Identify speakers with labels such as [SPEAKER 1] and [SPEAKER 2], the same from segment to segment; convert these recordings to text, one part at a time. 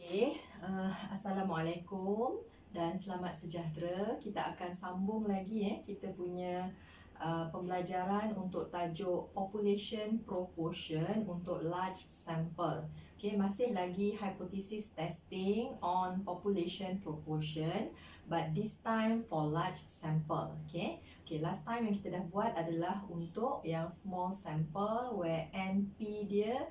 [SPEAKER 1] Okey, Assalamualaikum dan selamat sejahtera. Kita akan sambung lagi kita punya pembelajaran untuk tajuk population proportion untuk large sample. Okey, masih lagi hypothesis testing on population proportion, but this time for large sample. Okey. Okay, last time yang kita dah buat adalah untuk yang small sample where NP dia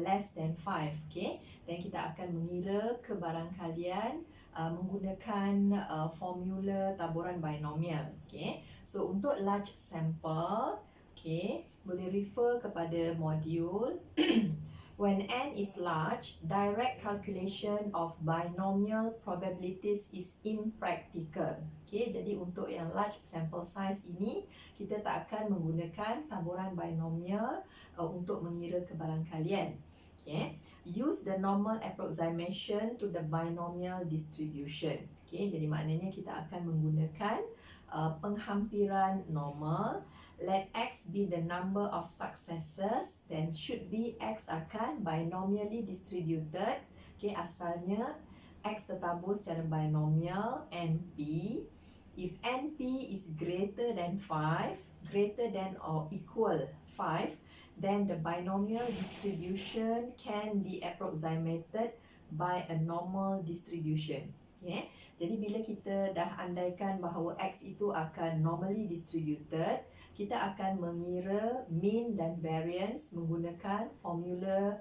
[SPEAKER 1] less than 5. Okay, dan kita akan mengira kebarangkalian menggunakan formula taburan binomial. Okay, so untuk large sample, okay, boleh refer kepada modul. When n is large, direct calculation of binomial probabilities is impractical. Okay, jadi untuk yang large sample size ini, kita tak akan menggunakan taburan binomial untuk mengira kebarangkalian. Okay, use the normal approximation to the binomial distribution. Okay, jadi maknanya kita akan menggunakan penghampiran normal. Let x be the number of successes, then should be x akan binomially distributed. Okay, asalnya x tertabur secara binomial NP. If NP is greater than 5, greater than or equal 5, then the binomial distribution can be approximated by a normal distribution. Okay. Jadi bila kita dah andaikan bahawa x itu akan normally distributed, kita akan mengira mean dan variance menggunakan formula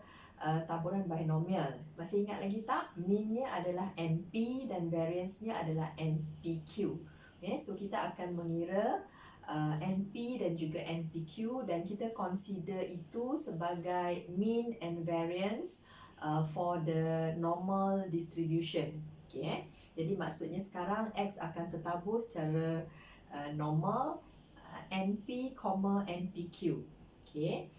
[SPEAKER 1] taburan binomial. Masih ingat lagi tak? Mean-nya adalah NP dan variance-nya adalah NPQ. Okay, so kita akan mengira NP dan juga NPQ dan kita consider itu sebagai mean and variance for the normal distribution. Okay, jadi maksudnya sekarang X akan tertabur secara normal NP, NPQ. Okay,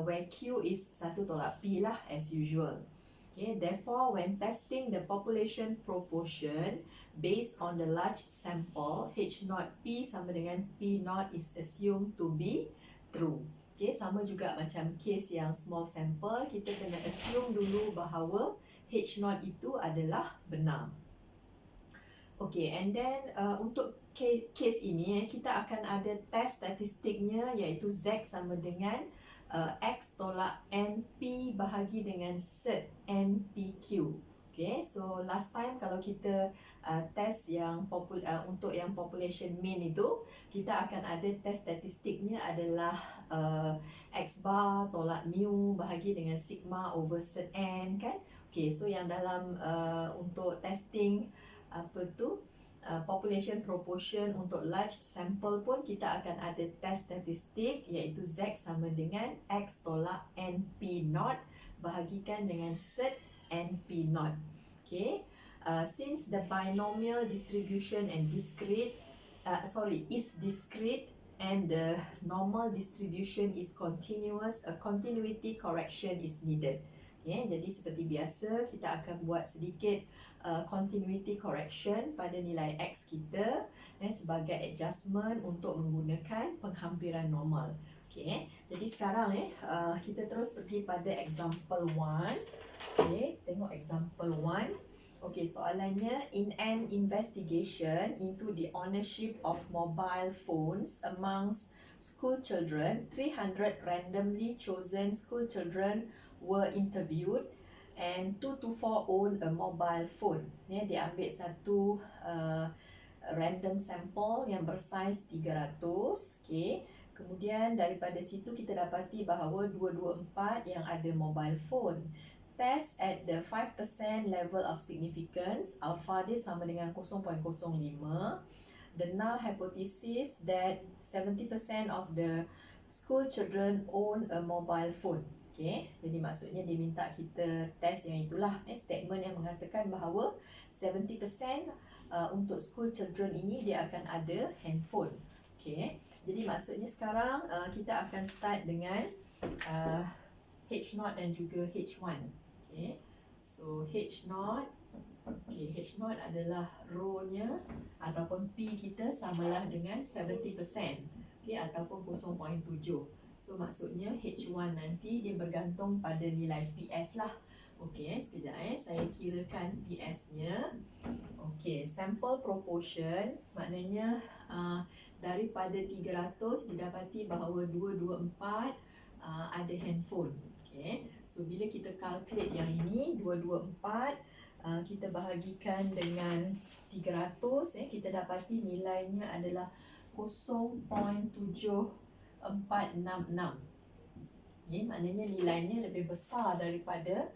[SPEAKER 1] where Q is 1 tolak P lah as usual. Okay, therefore when testing the population proportion based on the large sample, H0 P sama dengan P0 is assumed to be true. Okay, sama juga macam case yang small sample, kita kena assume dulu bahawa H0 itu adalah benar. Okay, and then untuk case ini kita akan ada test statistiknya iaitu Z sama dengan X tolak NP bahagi dengan set NPQ. Okay, so last time kalau kita test yang untuk yang population mean itu, kita akan ada test statistiknya adalah X bar tolak mu bahagi dengan sigma over set N kan. Okay, so yang dalam untuk testing population proportion untuk large sample pun kita akan ada test statistik iaitu Z sama dengan X tolak NP0 bahagikan dengan set NP0. Okay, since the binomial distribution and is discrete and the normal distribution is continuous, a continuity correction is needed. Okay, jadi seperti biasa kita akan buat sedikit continuity correction pada nilai X kita sebagai adjustment untuk menggunakan penghampiran normal. Okay, jadi sekarang kita terus pergi pada example 1. Okay, tengok example 1. Okay, soalannya, in an investigation into the ownership of mobile phones amongst school children, 300 randomly chosen school children were interviewed and 2 to 4 own a mobile phone. Dia ambil satu random sample yang bersaiz 300. Okay. Kemudian daripada situ kita dapati bahawa 224 yang ada mobile phone. Test at the 5% level of significance, alpha dia sama dengan 0.05. The null hypothesis that 70% of the school children own a mobile phone. Okay, jadi maksudnya dia minta kita test yang itulah, statement yang mengatakan bahawa 70% untuk school children ini dia akan ada handphone. Okay, jadi maksudnya sekarang kita akan start dengan H0 dan juga H1. Okay, so H0, okay, H0 adalah row-nya ataupun P kita samalah dengan 70%, okay, ataupun 0.7. So maksudnya H1 nanti dia bergantung pada nilai PS lah. Okey, sekejap saya kirakan PS-nya. Okey, sample proportion maknanya daripada 300 didapati bahawa 224 ada handphone. Okey. So bila kita calculate yang ini 224 kita bahagikan dengan 300 kita dapati nilainya adalah 0.7466. Okay, maknanya nilainya lebih besar daripada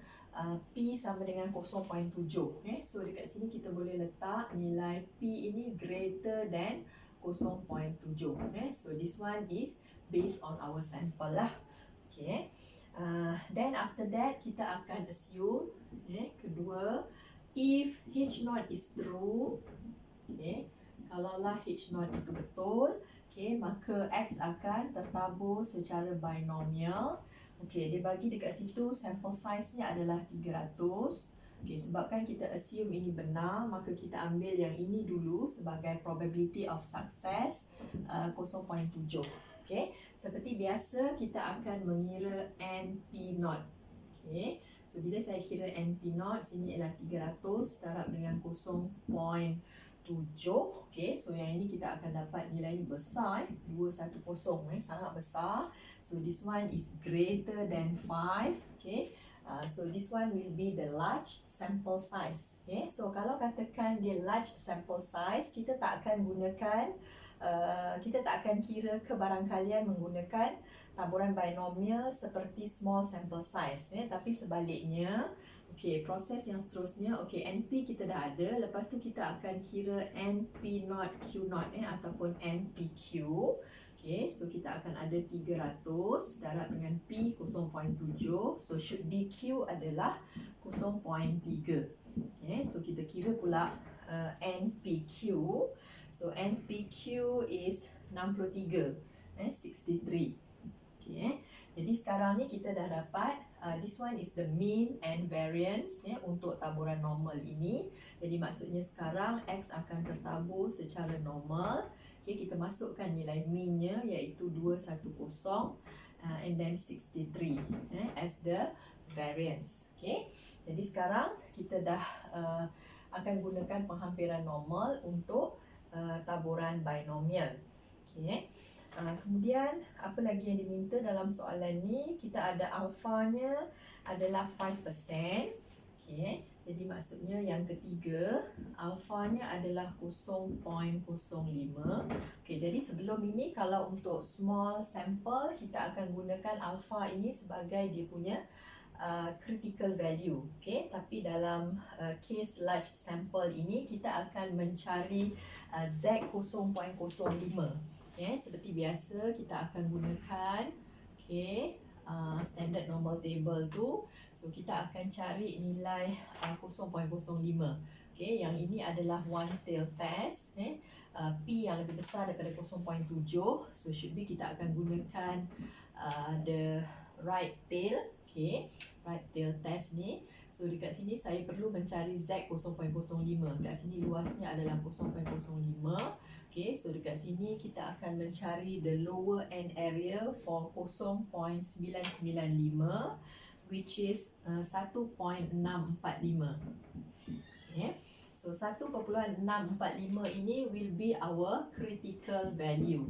[SPEAKER 1] P sama dengan 0.7. Okay, so dekat sini kita boleh letak nilai P ini greater than 0.7. Okay, so this one is based on our sample lah. Okay, then after that kita akan assume kedua, if H0 is true, okay, kalaulah H0 itu betul, okay, maka X akan tertabur secara binomial. Okay, dia bagi dekat situ sample size-nya adalah 300. Okay, sebabkan kita assume ini benar, maka kita ambil yang ini dulu sebagai probability of success 0.7. Okay, seperti biasa kita akan mengira NP0. Okay, so bila saya kira NP0, sini adalah 300 darab dengan 0.7. Okay, so yang ini kita akan dapat nilai besar 210 sangat besar. So this one is greater than 5. Okay, so this one will be the large sample size. Okay, so kalau katakan dia large sample size, kita tak akan gunakan kita tak akan kira kebarangkalian menggunakan taburan binomial seperti small sample size, tapi sebaliknya. Okey, proses yang seterusnya, okey, NP kita dah ada, lepas tu kita akan kira NP0 Q0 ataupun NPQ. Okey, so kita akan ada 300 darab dengan P 0.7, so should be Q adalah 0.3. Okey, so kita kira pula NPQ. So NPQ is 63, 63. Okay. Jadi sekarang ni kita dah dapat this one is the mean and variance untuk taburan normal ini. Jadi maksudnya sekarang X akan tertabur secara normal. Okay, kita masukkan nilai mean-nya iaitu 210 and then 63 as the variance. Okay. Jadi sekarang kita dah akan gunakan penghampiran normal untuk taburan binomial. Okay. Kemudian apa lagi yang diminta dalam soalan ni? Kita ada alfanya adalah 5%. Okay. Jadi maksudnya yang ketiga, alfanya adalah 0.05. Okay, jadi sebelum ini kalau untuk small sample kita akan gunakan alfa ini sebagai dia punya critical value. Okay, tapi dalam case large sample ini kita akan mencari Z 0.05. Okay, seperti biasa kita akan gunakan standard normal table tu. So kita akan cari nilai 0.05. Okay, yang ini adalah one tail test. P yang lebih besar daripada 0.7. So should be kita akan gunakan the right tail. Okay, right tail test ni. So dekat sini saya perlu mencari Z 0.05. Dekat sini luasnya adalah 0.05. Okay, so dekat sini kita akan mencari the lower end area for 0.995 which is 1.645. Okay, so 1.645 ini will be our critical value.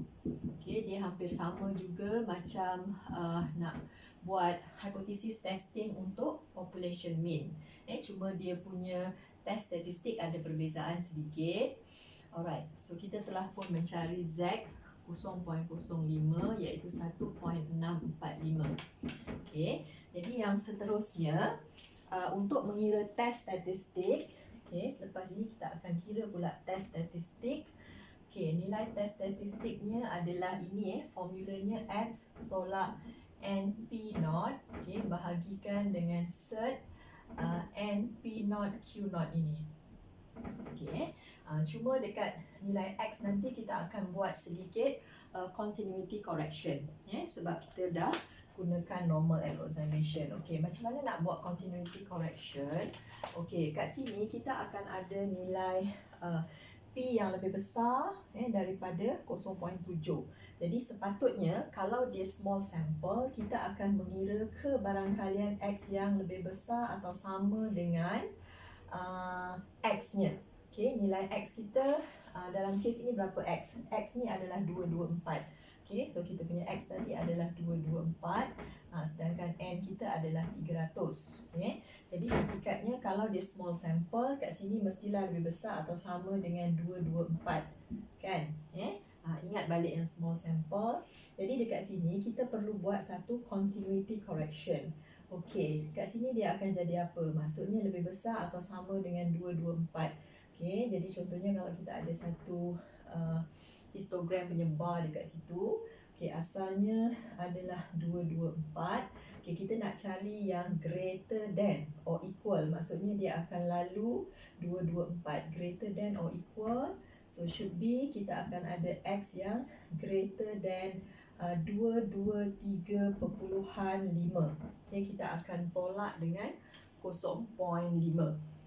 [SPEAKER 1] Okay, dia hampir sama juga macam nak buat hypothesis testing untuk population mean. Cuma dia punya test statistik ada perbezaan sedikit. Alright, so kita telah pun mencari Z 0.05 iaitu 1.645. Okay, jadi yang seterusnya untuk mengira test statistik, okay, selepas ini kita akan kira pula test statistik. Okay, nilai test statistiknya adalah ini formulanya X tolak NP0, okay, bahagikan dengan cert NP0 Q0 ini. Okay. Cuma dekat nilai X nanti kita akan buat sedikit continuity correction, sebab kita dah gunakan normal approximation. Okay, macam mana nak buat continuity correction? Okay, kat sini kita akan ada nilai P yang lebih besar daripada 0.7. Jadi sepatutnya kalau dia small sample, kita akan mengira kebarangkalian X yang lebih besar atau sama dengan X-nya. Okay, nilai X kita dalam kes ini berapa X? X ni adalah 224. Okay, so kita punya X tadi adalah 224. Sedangkan N kita adalah 300. Okay, jadi hakikatnya kalau dia small sample, kat sini mestilah lebih besar atau sama dengan 224. Kan? Ingat balik yang small sample. Jadi dekat sini kita perlu buat satu continuity correction. Okey, kat sini dia akan jadi apa? Maksudnya lebih besar atau sama dengan 224. Okey, jadi contohnya kalau kita ada satu histogram punya bar dekat situ. Okey, asalnya adalah 224. Okey, kita nak cari yang greater than or equal. Maksudnya dia akan lalu 224. Greater than or equal. So should be kita akan ada X yang greater than 223.5. Okay, kita akan tolak dengan 0.5.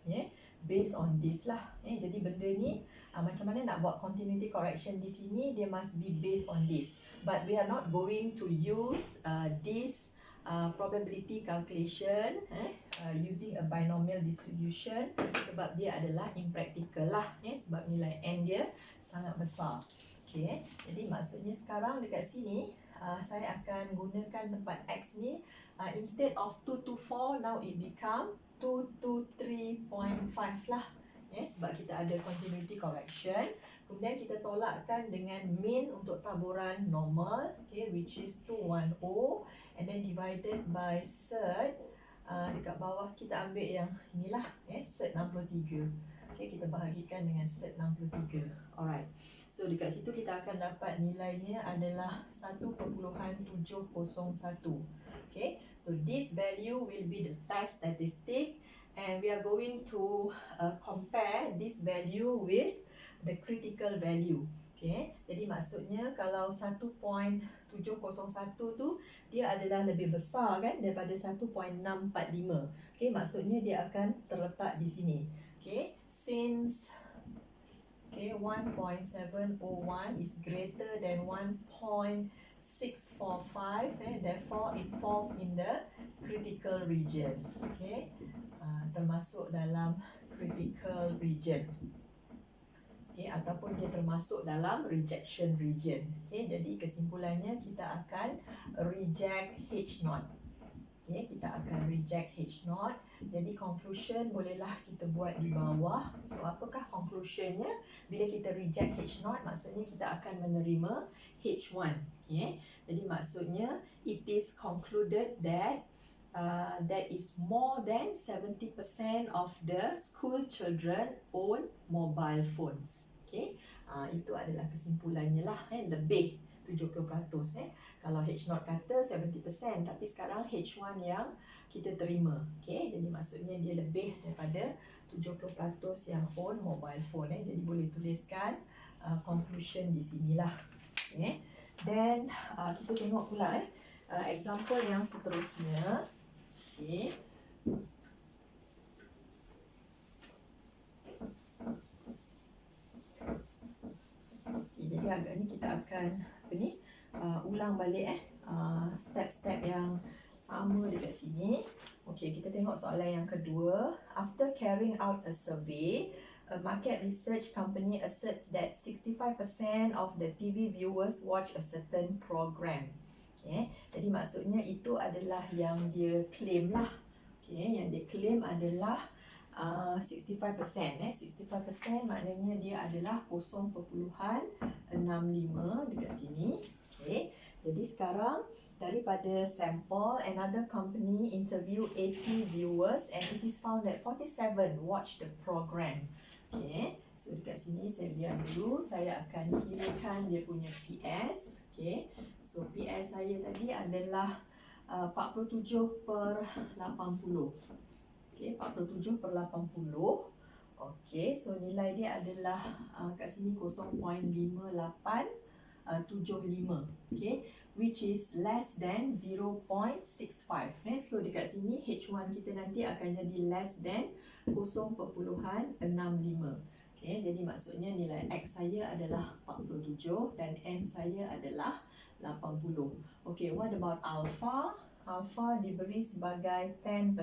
[SPEAKER 1] Okay, based on this lah. Jadi benda ni macam mana nak buat continuity correction di sini, dia must be based on this. But we are not going to use this probability calculation using a binomial distribution sebab dia adalah impractical lah, sebab nilai N dia sangat besar. Okay, jadi maksudnya sekarang dekat sini saya akan gunakan tempat X ni, instead of 224, now it become 223.5 lah. Sebab kita ada continuity correction. Kemudian kita tolakkan dengan mean untuk taburan normal, okay, which is 210, and then divided by cert. Dekat bawah kita ambil yang inilah, cert 63. Okay, kita bahagikan dengan cert 63. Alright. So dekat situ kita akan dapat nilainya adalah 1.701. Okay, so this value will be the test statistic, and we are going to compare this value with the critical value. Okay, jadi maksudnya kalau 1.701 tu dia adalah lebih besar kan daripada 1.645. Okay, maksudnya dia akan terletak di sini. Okay, since 1.701 is greater than 1.645, therefore it falls in the critical region. Okay, termasuk dalam critical region. Okay, ataupun dia termasuk dalam rejection region. Okay, jadi kesimpulannya kita akan reject H0. Okay, kita akan reject H0. Jadi conclusion bolehlah kita buat di bawah. So apakah conclusionnya? Bila kita reject H0, maksudnya kita akan menerima H1. Okay, jadi maksudnya it is concluded that that is more than 70% of the school children own mobile phones. Okay, itu adalah kesimpulannya lah, lebih 70%. Kalau H0 kata 70%, tapi sekarang H1 yang kita terima. Okay, jadi maksudnya dia lebih daripada 70% yang own mobile phone. Jadi boleh tuliskan conclusion di sinilah. Okay. Then kita tengok pula example yang seterusnya. Okay. Jadi agaknya kita akan ulang balik step-step yang sama dekat sini. Okey, kita tengok soalan yang kedua. After carrying out a survey, a market research company asserts that 65% of the TV viewers watch a certain program. Okay, jadi maksudnya itu adalah yang dia claim lah. Okay, yang dia claim adalah 65%. 65% maknanya dia adalah 0.65 dekat sini. Okay, jadi sekarang daripada sampel, another company interview 80 viewers and it is found that 47 watch the program. Okay, so dekat sini saya biar dulu, saya akan kirakan dia punya PS. Okay, so PS saya tadi adalah 47/80. Okay, 47/80. Okay, so nilai dia adalah kat sini 0.5875. Okay, which is less than 0.65. So dekat sini H1 kita nanti akan jadi less than 0.65. Okay, jadi maksudnya nilai X saya adalah 47 dan N saya adalah 80. Okay, what about alpha? Alpha diberi sebagai 10%.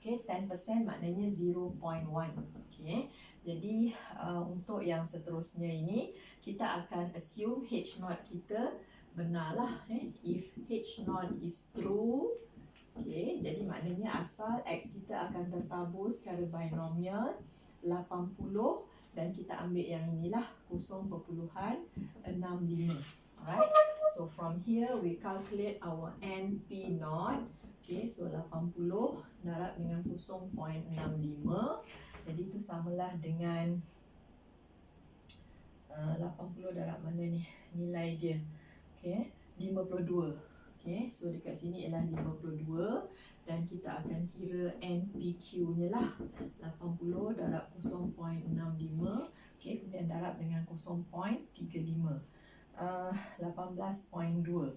[SPEAKER 1] Okay, 10% maknanya 0.1. Okay, jadi untuk yang seterusnya ini, kita akan assume H0 kita benarlah. If H0 is true, okay, jadi maknanya asal X kita akan tertabur secara binomial 80 dan kita ambil yang inilah 0.65. Alright, so from here we calculate our NP0. Okay, so 80 darab dengan 0.65, jadi itu samalah dengan 80 darab mana ni nilai dia. Okay, 52. Okay, so dekat sini ialah 52 dan kita akan kira NPQ nya lah 80 darab 0.65. Okay, kemudian darab dengan 0.35, 18.2.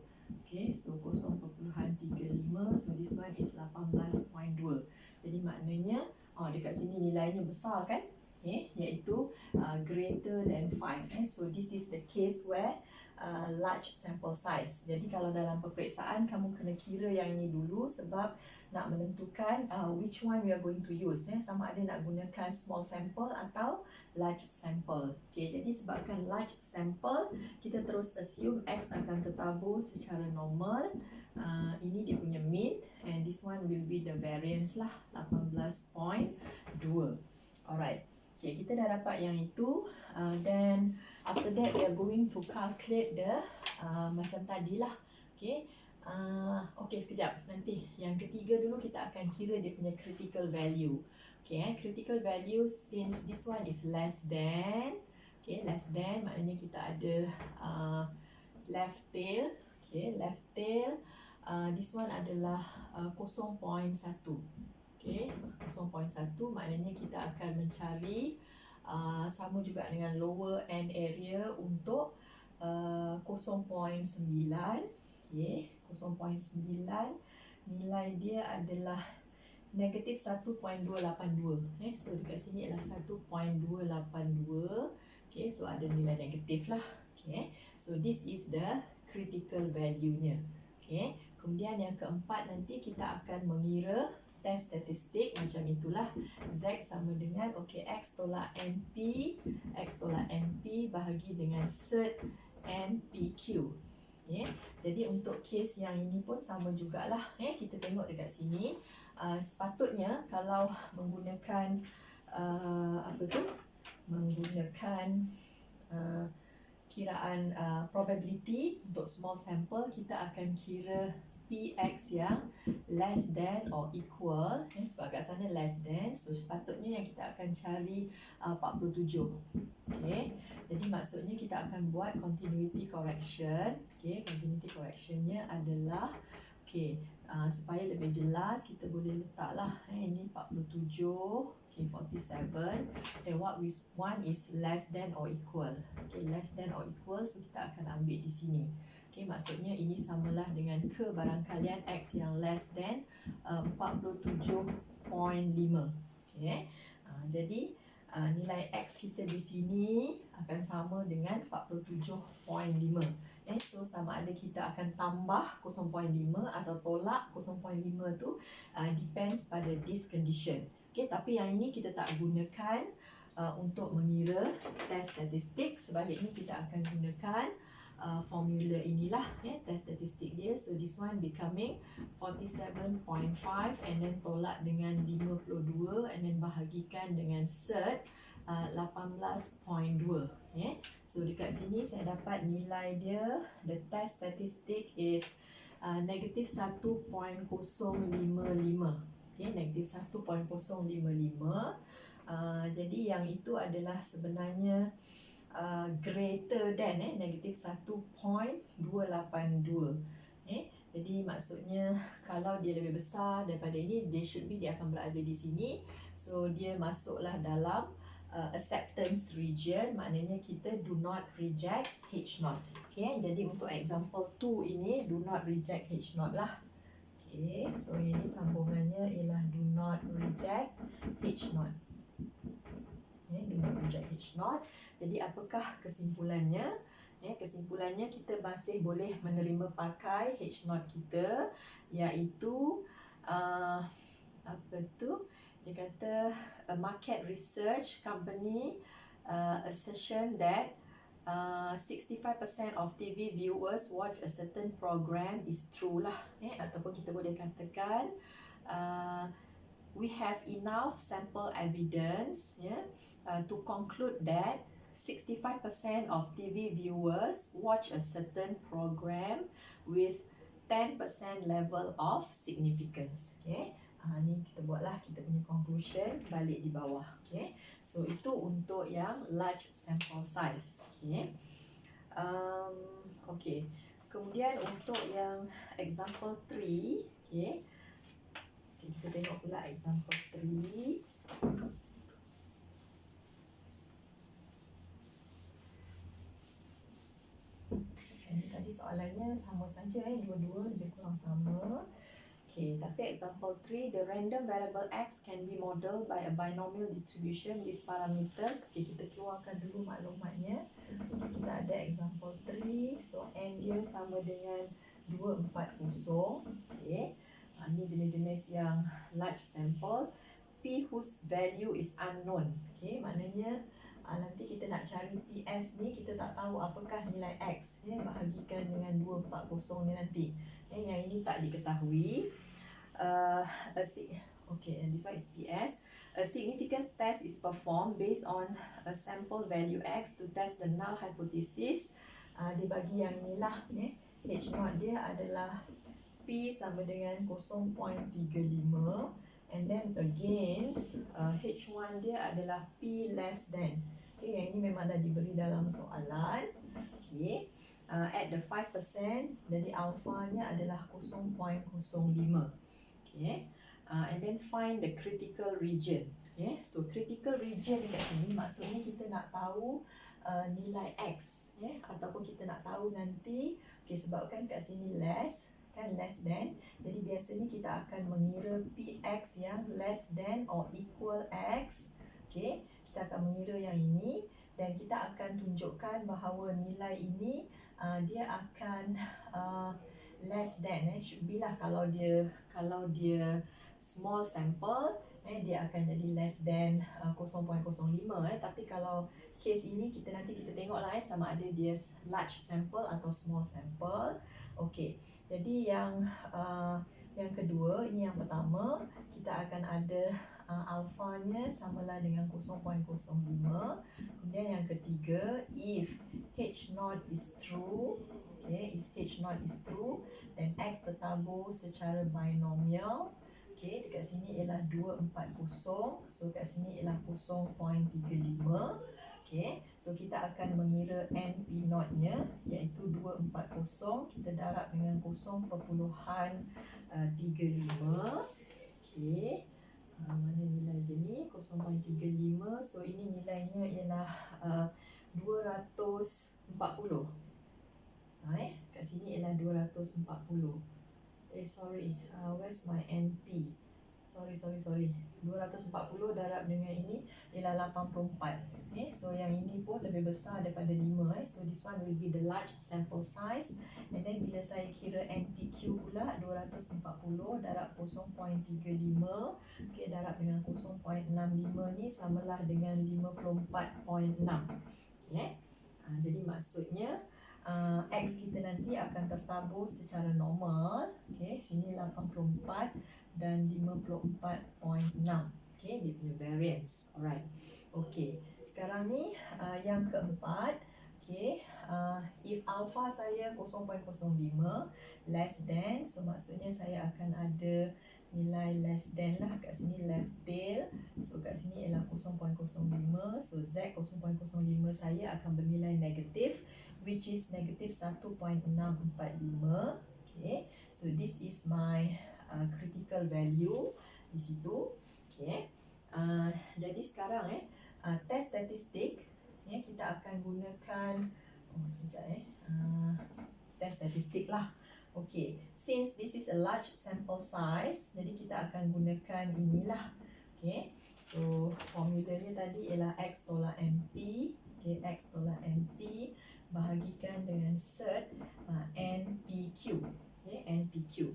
[SPEAKER 1] Okay, so 0.35, so this one is 18.2. Jadi maknanya dekat sini nilainya besar kan, iaitu greater than 5. So this is the case where large sample size. Jadi kalau dalam peperiksaan kamu kena kira yang ini dulu sebab nak menentukan which one we are going to use, sama ada nak gunakan small sample atau large sample. Okay, jadi sebabkan large sample, kita terus assume X akan tertabur secara normal. Ini dia punya mean and this one will be the variance lah, 18.2. Alright. Okay, kita dah dapat yang itu. Then after that we are going to calculate the macam tadilah. Okay. Okay, sekejap. Nanti yang ketiga dulu kita akan kira dia punya critical value. Okay, critical value since this one is less than. Okay, less than maknanya kita ada left tail. Okay, left tail. This one adalah 0.1. Okay, 0.1 maknanya kita akan mencari sama juga dengan lower end area untuk 0.9. Okay, 0.9 nilai dia adalah negatif 1.282. So dekat sini adalah 1.282. Okay, so ada nilai negatif lah. Okay, so this is the critical value-nya. Okay, kemudian yang keempat nanti kita akan mengira test statistik macam itulah. Z sama dengan X tolak NP, X tolak NP bahagi dengan cert NPQ. Okay. Jadi untuk case yang ini pun sama jugalah. Kita tengok dekat sini. Sepatutnya kalau menggunakan menggunakan kiraan probability untuk small sample, kita akan kira PX yang less than or equal, sebab kat sana less than, so sepatutnya yang kita akan cari 47. Okay, jadi maksudnya kita akan buat continuity correction. Okay, continuity correctionnya adalah supaya lebih jelas kita boleh letaklah ini 47, okay, 47, then what we want is less than or equal. Okay, less than or equal, so kita akan ambil di sini. Okay, maksudnya ini samalah dengan ke barang kalian X yang less than 47.5. Okay, jadi nilai X kita di sini akan sama dengan 47.5. So sama ada kita akan tambah 0.5 atau tolak 0.5 tu depends pada this condition. Okay, tapi yang ini kita tak gunakan untuk mengira test statistik. Sebaliknya kita akan gunakan formula inilah, test statistik dia. So this one becoming 47.5 and then tolak dengan 52 and then bahagikan dengan cert 18.2. So dekat sini saya dapat nilai dia, the test statistic is negative 1.055. Negative 1.055. Jadi yang itu adalah sebenarnya greater than negative 1.282. Jadi maksudnya kalau dia lebih besar daripada ini, dia akan berada di sini. So dia masuklah dalam acceptance region, maknanya kita do not reject H0. Okay, jadi untuk example 2 ini do not reject H0 lah. Okay, so ini sambungannya ialah do not reject H0. Do not reject H0. H0. Jadi apakah kesimpulannya? Kesimpulannya kita masih boleh menerima pakai H0 kita, iaitu apa tu? Dia kata a market research company assertion that 65% of TV viewers watch a certain program is true lah. Ataupun kita boleh katakan we have enough sample evidence to conclude that 65% of TV viewers watch a certain program with 10% level of significance. Ni kita buatlah kita punya conclusion balik di bawah. So itu untuk yang large sample size. Kemudian untuk yang example 3, kita tengok pula example 3. Tadi soalannya sama saja, dua-dua lebih kurang sama. Tapi example 3, the random variable x can be modeled by a binomial distribution with parameters. Kita keluarkan dulu maklumatnya. Kita ada example 3, so n dia sama dengan 240. Ini jenis-jenis yang large sample. P whose value is unknown. Maknanya nanti kita nak cari PS ni, kita tak tahu apakah nilai X. Bahagikan dengan 240 ni nanti. Yang ini tak diketahui. This one is PS. A significance test is performed based on a sample value X to test the null hypothesis. Dia bagi yang inilah. H0 dia adalah P sama dengan 0.35, and then against H1 dia adalah P less than. Yang ini memang dah diberi dalam soalan. At the 5%, jadi alfanya adalah 0.05. And then find the critical region. So critical region kat sini maksudnya kita nak tahu nilai X, ataupun kita nak tahu nanti, sebabkan kat sini less than, jadi biasanya kita akan mengira PX yang less than or equal X. Kita akan mengira yang ini dan kita akan tunjukkan bahawa nilai ini dia akan less than, should be lah, kalau dia small sample, dia akan jadi less than 0.05. Tapi kalau case ini nanti kita tengoklah sama ada dia large sample atau small sample. Jadi yang kedua, ini yang pertama, kita akan ada alfanya samalah dengan 0.05. Kemudian yang ketiga, if H0 is true, if H0 is true, then X tertabur secara binomial. Dekat sini ialah 240, so kat sini ialah 0.35. So kita akan mengira NP0 nya iaitu 240, kita darab dengan 0.35. Mana nilai dia ni? 0.35, so ini nilainya ialah 240. Kat sini ialah 240. Where's my NP? Sorry. 240 darab dengan ini ialah 84. So yang ini pun lebih besar daripada 5. So this one will be the large sample size. And then bila saya kira NPQ pula, 240 darab 0.35, darab dengan 0.65 ni samalah dengan 54.6. Jadi maksudnya X kita nanti akan tertabur secara normal. Sini 84 dan 54.6. Dia punya variance. Alright. Sekarang ni yang keempat. If alpha saya 0.05 less than, so maksudnya saya akan ada nilai less than lah kat sini, left tail. So kat sini ialah 0.05. So Z 0.05 saya akan bernilai negatif, which is negatif 1.645. So this is my critical value di situ. Jadi sekarang test statistik, kita akan gunakan test statistik lah. Since this is a large sample size, jadi kita akan gunakan inilah. Okay, so formulanya tadi ialah X tolak NP. Okay, X tolak NP bahagikan dengan cert NPQ. Okay, NPQ.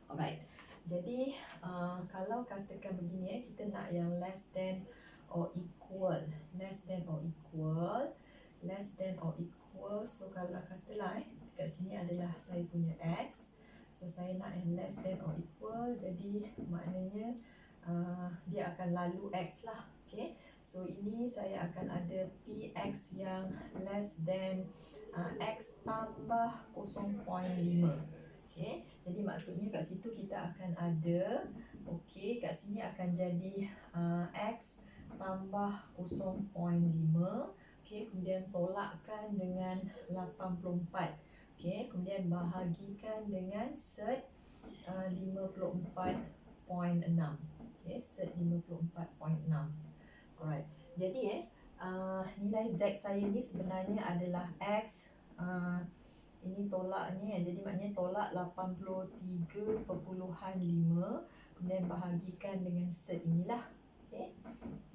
[SPEAKER 1] Alright. Jadi kalau katakan begini kita nak yang less than or equal, less than or equal, less than or equal. So kalau katalah kat sini adalah saya punya X. So saya nak yang less than or equal, jadi maknanya dia akan lalu X lah. Okay. So ini saya akan ada PX yang less than X tambah 0.5. Okay. Jadi maksudnya kat situ kita akan ada, okay, kat sini akan jadi X tambah 0.5. Okay. Kemudian tolakkan dengan 84. Okay. Kemudian bahagikan dengan cert 54.6. Okay. Cert 54.6. Alright. Jadi nilai Z saya ni sebenarnya adalah X, ini tolaknya, jadi maknanya tolak 83.5, kemudian bahagikan dengan cert inilah. Okay.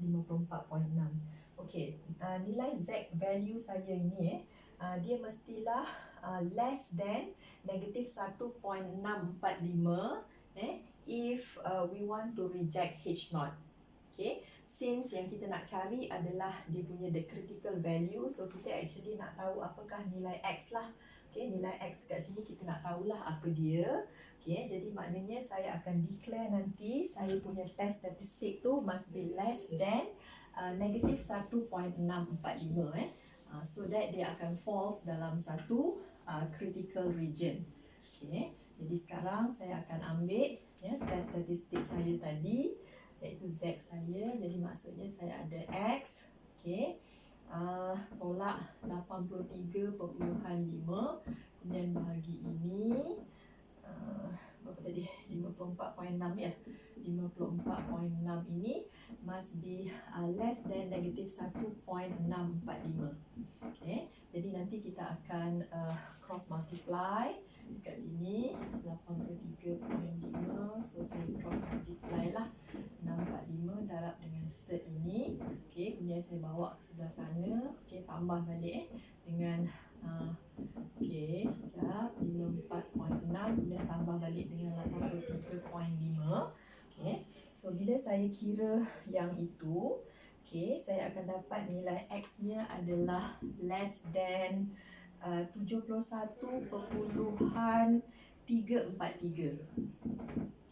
[SPEAKER 1] 54.6. Okay. Nilai Z value saya ini dia mestilah less than negative 1.645 if we want to reject H0. Okay. Since yang kita nak cari adalah dia punya the critical value, so kita actually nak tahu apakah nilai X lah. Okay, nilai X kat sini kita nak tahulah apa dia. Okay, jadi maknanya saya akan declare nanti saya punya test statistik tu must be less than negative 1.645 so that dia akan falls dalam satu critical region. Okay, jadi sekarang saya akan ambil test statistik saya tadi, iaitu Z saya. Jadi maksudnya saya ada X, okay, tolak 83.5, kemudian bahagi ini berapa tadi, 54.6 ya, 54.6 ini must be less than negative 1.645. Okay, jadi nanti kita akan cross multiply dekat sini 83.5, so saya cross multiply lah 645 darab dengan cert ini. Okay, kemudian saya bawa ke sebelah sana, okay, tambah balik dengan okay, sekejap, 54.6 kemudian tambah balik dengan 83.5. Okay, so bila saya kira yang itu, okay, saya akan dapat nilai X nya adalah less than 71.343.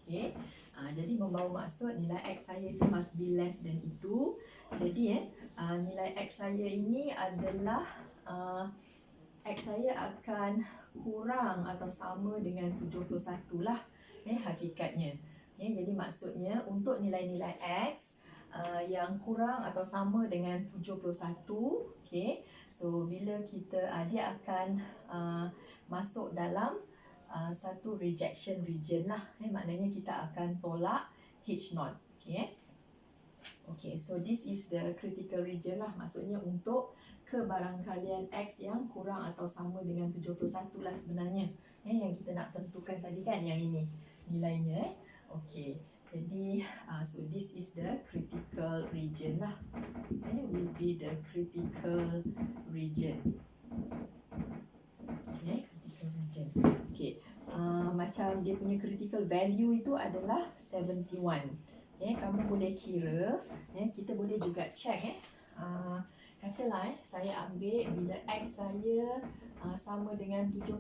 [SPEAKER 1] Okay. Jadi membawa maksud nilai X saya itu must be less than itu. Jadi nilai X saya ini adalah X saya akan kurang atau sama dengan 71 lah hakikatnya. Jadi maksudnya untuk nilai-nilai X yang kurang atau sama dengan 71, okay, so bila kita dia akan masuk dalam satu rejection region lah, maknanya kita akan tolak H0. Okay. Okay, so this is the critical region lah, maksudnya untuk kebarangkalian X yang kurang atau sama dengan 71 lah sebenarnya, yang kita nak tentukan tadi kan, yang ini nilainya. Okay, jadi so this is the critical region lah, will be the critical region. Okay, critical region. Okay, macam dia punya critical value itu adalah 71. Kamu boleh kira, kita boleh juga check katalah saya ambil bila X saya sama dengan 71.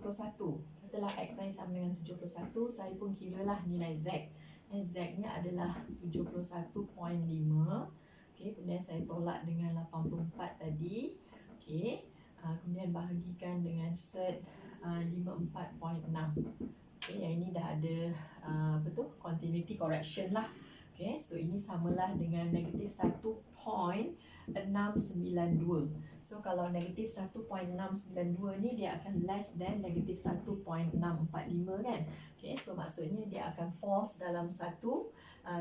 [SPEAKER 1] Katalah X saya sama dengan 71, saya pun kiralah nilai Z. Z nya adalah 71.5. Okay, kemudian saya tolak dengan 84 tadi. Okay, kemudian bahagikan dengan cert 54.6. Okay, yang ini dah ada continuity correction lah. Okay, so ini samalah dengan negatif 1.692. So kalau negatif 1.692 ni dia akan less than negatif 1.645 kan. Okay, so maksudnya dia akan falls dalam satu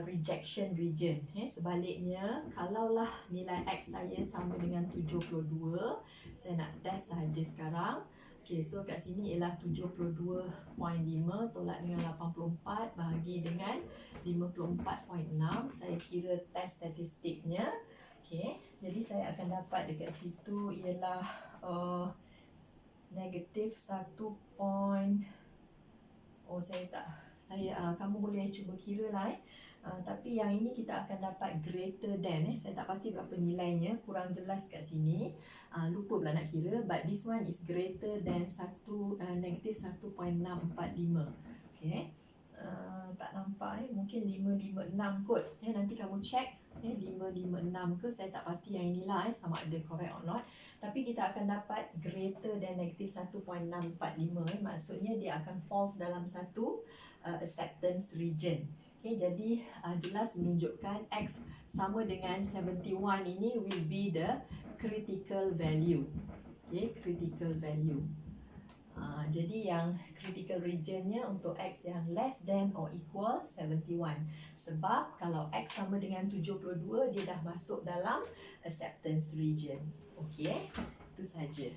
[SPEAKER 1] rejection region. Sebaliknya, kalaulah nilai X saya sama dengan 72, saya nak test sahaja sekarang. Okey, so kat sini ialah 72.5 tolak dengan 84 bahagi dengan 54.6. Saya kira test statistiknya. Okey, jadi saya akan dapat dekat situ ialah negatif 1. Oh, kamu boleh cuba kira lah tapi yang ini kita akan dapat greater than saya tak pasti berapa nilainya, kurang jelas kat sini, lupa pula nak kira, but this one is greater than negatif 1.645. Okay, tak nampak mungkin 556 kot nanti kamu check 556 ke, saya tak pasti yang inilah sama ada correct or not, tapi kita akan dapat greater than negatif 1.645, maksudnya dia akan falls dalam satu acceptance region. Okay, jadi jelas menunjukkan X sama dengan 71 ini will be the critical value. Okay, critical value. Jadi yang critical regionnya untuk X yang less than or equal 71. Sebab kalau X sama dengan 72, dia dah masuk dalam acceptance region. Okay, itu saja.